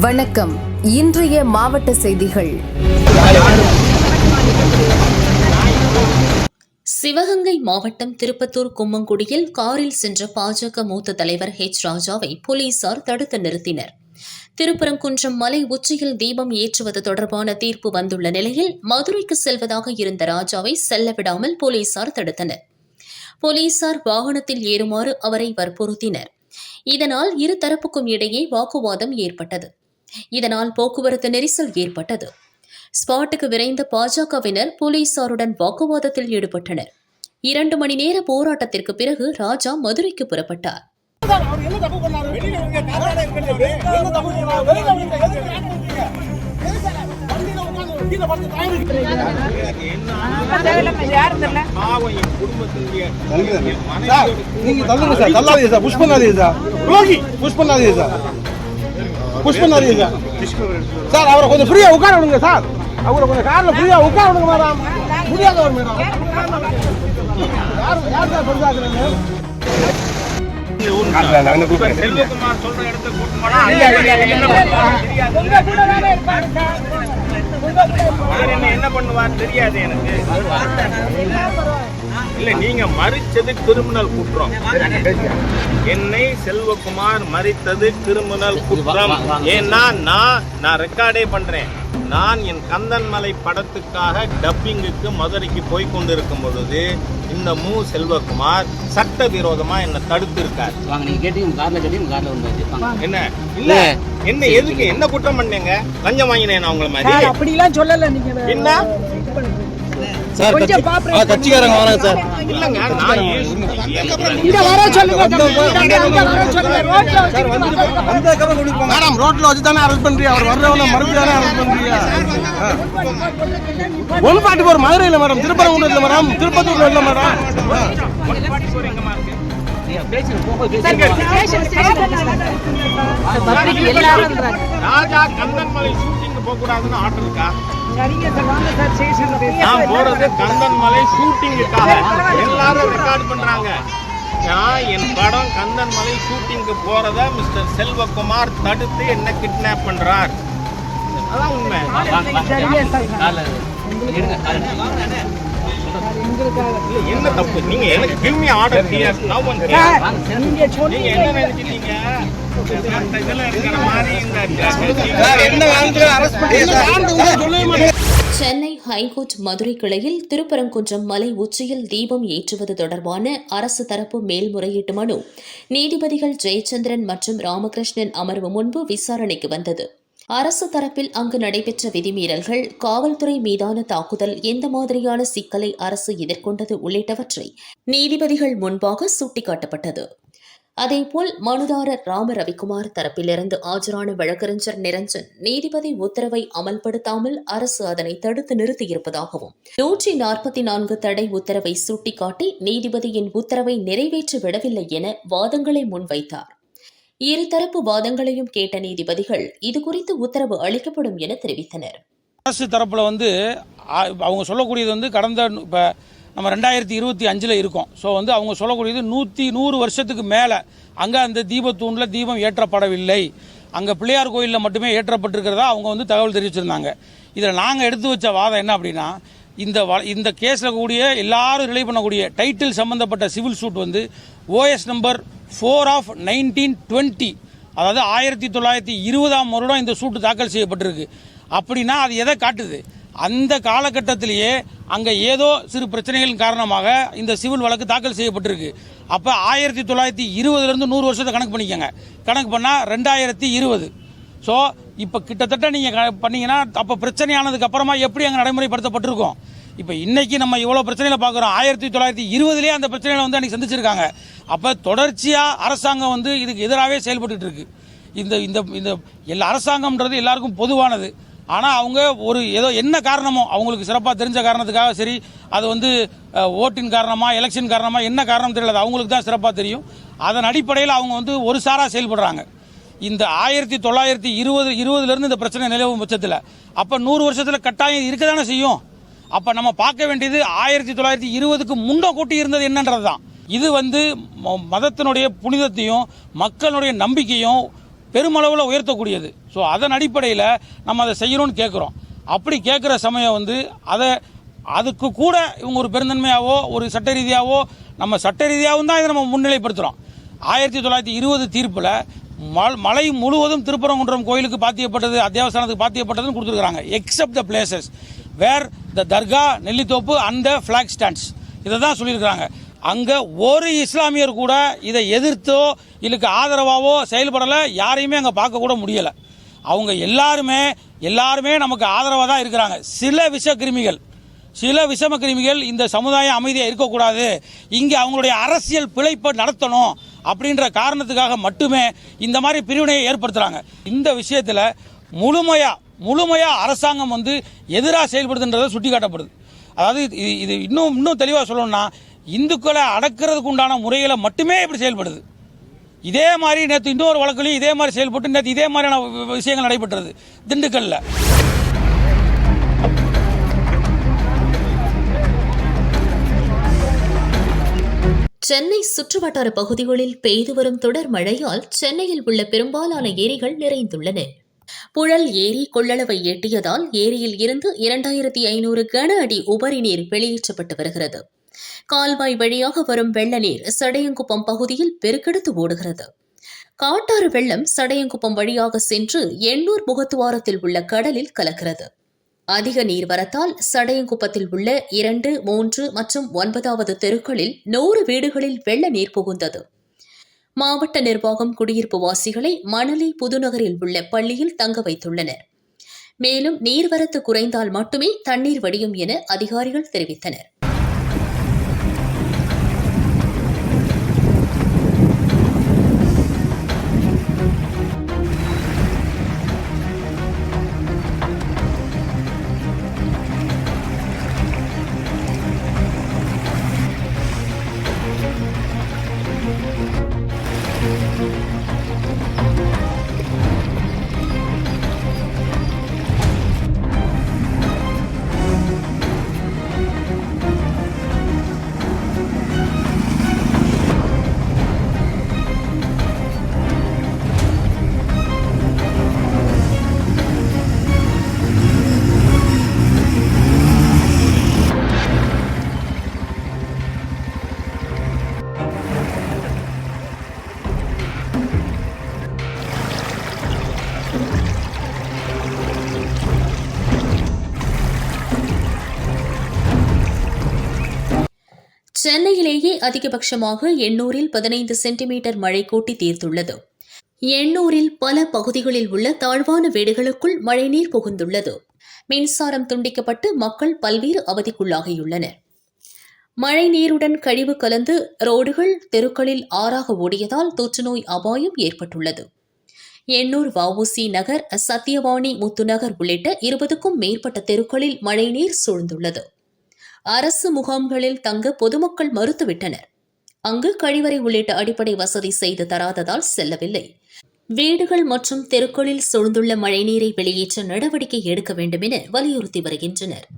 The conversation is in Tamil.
வணக்கம். இன்றைய மாவட்ட செய்திகள். சிவகங்கை மாவட்டம் திருப்பத்தூர் கும்மங்குடியில் காரில் சென்ற பாஜக மூத்த தலைவர் ஹெச் ராஜாவை போலீசார் தடுத்து நிறுத்தினர். திருப்பரங்குன்றம் மலை உச்சியில் தீபம் ஏற்றுவது தொடர்பான தீர்ப்பு வந்துள்ள நிலையில் மதுரைக்கு செல்வதாக இருந்த ராஜாவை செல்ல விடாமல் போலீசார் தடுத்தனர். போலீசார் வாகனத்தில் ஏறுமாறு அவரை வற்புறுத்தினர். இதனால் இருதரப்புக்கும் இடையே வாக்குவாதம் ஏற்பட்டது. இதனால் போக்குவரத்து நெரிசல் ஏற்பட்டது. ஸ்பாட்டுக்கு விரைந்த பாஜகவினர் போலீசாருடன் வாக்குவாதத்தில் ஈடுபட்டனர். 2 மணி நேர போராட்டத்திற்கு பிறகு ராஜா மதுரைக்கு புறப்பட்டார். சார் அவரை கொஞ்சம் ஃப்ரீயா உட்கார விடுங்க சார். அவரை கொஞ்சம் கார்ல ஃப்ரீயா உட்கார விடுங்க மேடம். முடியாதவர் மேடம். யார் சார் பஞ்சாயத்து செல்வகுமார் சொல்ற இடத்துக்கு கூட்டு போனா என்ன பண்ணுவார் தெரியாது எனக்கு. இல்ல நீங்க மறிச்சது கிரிமினல் குற்றம். என்னை செல்வகுமார் மறித்தது கிரிமினல் குற்றம். ஏன்னா நான் ரெக்கார்டே பண்றேன். நான் என் கந்தன்மலை படத்துக்காக டப்பிங்குக்கு மதுரைக்கு போய் கொண்டிருக்கும் பொழுது இந்த செல்வகுமார் சட்டவிரோதமா என்ன தடுத்து இருக்காரு. என்ன இல்ல என்ன எதுக்கு என்ன குற்றம் பண்ணீங்க? லஞ்சம் வாங்கினேன் அவங்கள மாதிரி அப்படி எல்லாம் சொல்லல. நீங்க என்ன கட்சிக்காரங்க வராங்க சார். இல்லங்க நான் இங்க வர சொல்லுங்க. மேடம் ரோட்ல வச்சு தானே அரெஸ்ட் பண்றீங்க. அவர் வர்றவங்க மறுபடியும் தானே அரெஸ்ட் பண்றீங்க. ஒன்பாட்டி போற மதுரையில மேடம், திருப்பரங்குன்றத்துல மேடம், திருப்பத்தூர்ல இல்ல மேடம். ராஜா கந்தன்மலை ஷூட்டிங் போக கூடாதுன்னு ஆர்டர் இருக்கா? நான் போறது கந்தன்மலை ஷூட்டிங்குக்காக. எல்லாரும் ரெக்கார்ட் பண்றாங்க. நான் என் படம் கந்தன்மலை ஷூட்டிங்கு போறத மிஸ்டர் செல்வகுமார் தடுத்து என்ன கிட்னாப் பண்றார். அதான் உண்மை. என்ன தப்பு? நீங்க எனக்கு give me order here now and here. நீங்க என்ன நினைச்சீங்க? சென்னை ஹைகோர்ட் மதுரை கிளையில் திருப்பரங்குன்றம் மலை உச்சியில் தீபம் ஏற்றுவது தொடர்பான அரசு தரப்பு மேல்முறையீட்டு மனு நீதிபதிகள் ஜெயச்சந்திரன் மற்றும் ராமகிருஷ்ணன் அமர்வு முன்பு விசாரணைக்கு வந்தது. அரசு தரப்பில் அங்கு நடைபெற்ற விதிமீறல்கள், காவல்துறை மீதான தாக்குதல், எந்த மாதிரியான சிக்கலை அரசு எதிர்கொண்டது உள்ளிட்டவற்றை நீதிபதிகள் முன்பாக சுட்டிக்காட்டப்பட்டது. அதேபோல் மனுதாரர் ராம ரவிக்குமார் தரப்பிலிருந்து ஆஜரான வழக்கறிஞர் நிரஞ்சன் நீதிபதி உத்தரவை அமல்படுத்தாமல் அரசு அதனை தடுத்து நிறுத்தியிருப்பதாகவும் 144 தடை உத்தரவை சுட்டிக்காட்டி நீதிபதியின் உத்தரவை நிறைவேற்றி விடவில்லை என வாதங்களை முன்வைத்தார். இருதரப்பு வாதங்களையும் கேட்ட நீதிபதிகள் இதுகுறித்து உத்தரவு அளிக்கப்படும் என தெரிவித்தனர். அரசு தரப்புல அவங்க சொல்லக்கூடியது கடந்த நம்ம 2025 இருக்கோம். ஸோ அவங்க சொல்லக்கூடியது 100 வருஷத்துக்கு மேலே அங்கே அந்த தீபத்தூணில் தீபம் ஏற்றப்படவில்லை, அங்கே பிள்ளையார் கோயிலில் மட்டுமே ஏற்றப்பட்டிருக்கிறதா அவங்க தகவல் தெரிவிச்சிருந்தாங்க. இதில் நாங்கள் எடுத்து வச்ச வாதம் என்ன அப்படின்னா, இந்த கேஸில் கூடிய எல்லாரும் ரிலே பண்ணக்கூடிய டைட்டில் சம்பந்தப்பட்ட சிவில் சூட் OS நம்பர் 4/1920, அதாவது 1920ஆம் வருடம் இந்த சூட்டு தாக்கல் செய்யப்பட்டிருக்கு. அப்படின்னா அது எதை காட்டுது? அந்த காலகட்டத்திலேயே அங்கே ஏதோ சிறு பிரச்சனைகளின் காரணமாக இந்த சிவில் வழக்கு தாக்கல் செய்யப்பட்டிருக்கு. அப்போ 1920 100 வருஷத்தை கணக்கு பண்ணிக்கங்க. கணக்கு பண்ணால் 2020. ஸோ இப்போ கிட்டத்தட்ட நீங்கள் பண்ணீங்கன்னா அப்போ பிரச்சனையானதுக்கு அப்புறமா எப்படி அங்கே நடைமுறைப்படுத்தப்பட்டிருக்கோம்? இப்போ இன்னைக்கு நம்ம இவ்வளோ பிரச்சனைகளை பார்க்குறோம். 1920 அந்த பிரச்சனைகளை அன்றைக்கி சந்திச்சிருக்காங்க. அப்போ தொடர்ச்சியாக அரசாங்கம் இதுக்கு எதிராகவே செயல்பட்டு இருக்கு. இந்த எல்லா அரசாங்கம்ன்றது எல்லாருக்கும் பொதுவானது. ஆனால் அவங்க ஏதோ என்ன காரணமோ அவங்களுக்கு சிறப்பாக தெரிஞ்ச காரணத்துக்காக சரி, அது ஓட்டின் காரணமாக எலெக்ஷன் காரணமாக என்ன காரணம் தெரியல, அவங்களுக்கு தான் சிறப்பாக தெரியும். அதன் அடிப்படையில் அவங்க ஒரு சாராக செயல்படுறாங்க. இந்த 1920 இந்த பிரச்சனை நிலவும் பட்சத்தில் அப்போ 100 வருஷத்தில் கட்டாயம் இருக்க தானே செய்யும். அப்போ நம்ம பார்க்க வேண்டியது 1920க்கு முன்ன கூட்டி இருந்தது என்னன்றது தான். இது மதத்தினுடைய புனிதத்தையும் மக்களுடைய நம்பிக்கையும் பெருமளவில் உயர்த்தக்கூடியது. ஸோ அதன் அடிப்படையில் நம்ம அதை செய்யணும்னு கேட்குறோம். அப்படி கேட்குற சமயம் அதுக்கு கூட இவங்க ஒரு பெருந்தன்மையாவோ ஒரு சட்ட ரீதியாவோ நம்ம சட்ட ரீதியாகவும் தான் இதை நம்ம முன்னிலைப்படுத்துகிறோம். 1920 தீர்ப்பில் மலை முழுவதும் திருப்பரங்குன்றம் கோயிலுக்கு பாத்தியப்பட்டது, அத்தியாவசானத்துக்கு பாத்தியப்பட்டதுன்னு கொடுத்துருக்காங்க. எக்ஸப்ட் த பிளேசஸ் வேர் த தர்கா, நெல்லித்தோப்பு அந்த ஃபிளாக் ஸ்டாண்ட்ஸ், இதை தான் சொல்லியிருக்கிறாங்க. அங்கே ஒரு இஸ்லாமியர் கூட இதை எதிர்த்தோ இதுக்கு ஆதரவாவோ செயல்படலை, யாரையுமே அங்கே பார்க்க கூட முடியலை. அவங்க எல்லாருமே நமக்கு ஆதரவாக தான் இருக்கிறாங்க. சில விஷம கிருமிகள் இந்த சமுதாயம் அமைதியாக இருக்கக்கூடாது, இங்கே அவங்களுடைய அரசியல் பிழைப்பை நடத்தணும் அப்படின்ற காரணத்துக்காக மட்டுமே இந்த மாதிரி பிரிவினையை ஏற்படுத்துகிறாங்க. இந்த விஷயத்தில் முழுமையாக அரசாங்கம் எதிராக செயல்படுதுன்றதை சுட்டி காட்டப்படுது. அதாவது இது இன்னும் தெளிவாக சொல்லணும்னா, இந்துக்களை அடக்கிறதுக்கு உண்டான முறைகளை மட்டுமே இப்படி செயல்படுது. இதே மாதிரி நேற்று இன்னொரு வழக்குலையும் இதே மாதிரி செயல்பட்டு நேற்று இதே மாதிரியான விஷயங்கள் நடைபெற்றது திண்டுக்கல்ல. சென்னை சுற்றுவட்டார பகுதிகளில் பெய்து வரும் தொடர் மழையால் சென்னையில் உள்ள பெரும்பாலான ஏரிகள் நிறைந்துள்ளன. புழல் ஏரி கொள்ளளவை எட்டியதால் ஏரியில் இருந்து 2500 கன அடி உபரி நீர் வெளியேற்றப்பட்டு வருகிறது. கால்வாய் வழியாக வரும் வெள்ள நீர் சடையங்குப்பம் பகுதியில் பெருக்கெடுத்து ஓடுகிறது. காட்டாறு வெள்ளம் சடையங்குப்பம் வழியாக சென்று எண்ணூர் முகத்துவாரத்தில் உள்ள கடலில் கலக்கிறது. அதிக நீர்வரத்தால் சடையங்குப்பத்தில் உள்ள 2, 3 மற்றும் 9வது தெருக்களில் 100 வீடுகளில் வெள்ள நீர் புகுந்தது. மாவட்ட நிர்வாகம் குடியிருப்பு வாசிகளை மணலி புதுநகரில் உள்ள பள்ளியில் தங்க வைத்துள்ளனர். மேலும் நீர்வரத்து குறைந்தால் மட்டுமே தண்ணீர் வடியும் என அதிகாரிகள் தெரிவித்தனர். சென்னையிலேயே அதிகபட்சமாக எண்ணூரில் 15 சென்டிமீட்டர் மழை கூட்டி தீர்த்துள்ளது. எண்ணூரில் பல பகுதிகளில் உள்ள தாழ்வான வீடுகளுக்குள் மழைநீர் புகுந்துள்ளது. மின்சாரம் துண்டிக்கப்பட்டு மக்கள் பல்வேறு அவதிக்குள்ளாகியுள்ளனர். மழை நீருடன் கழிவு கலந்து ரோடுகள் தெருக்களில் ஆறாக ஓடியதால் தொற்றுநோய் அபாயம் ஏற்பட்டுள்ளது. எண்ணூர் வஉசி நகர், சத்தியவாணி முத்துநகர் உள்ளிட்ட 20க்கும் மேற்பட்ட தெருக்களில் மழைநீர் சூழ்ந்துள்ளது. அரசு முகாம்களில் தங்க பொதுமக்கள் மறுத்துவிட்டனர். அங்கு கழிவறை உள்ளிட்ட அடிப்படை வசதி செய்து தராததால் செல்லவில்லை. வீடுகள் மற்றும் தெருக்களில் சூழ்ந்துள்ள மழைநீரை வெளியேற்ற நடவடிக்கை எடுக்க வேண்டும் என வலியுறுத்தி வருகின்றனர்.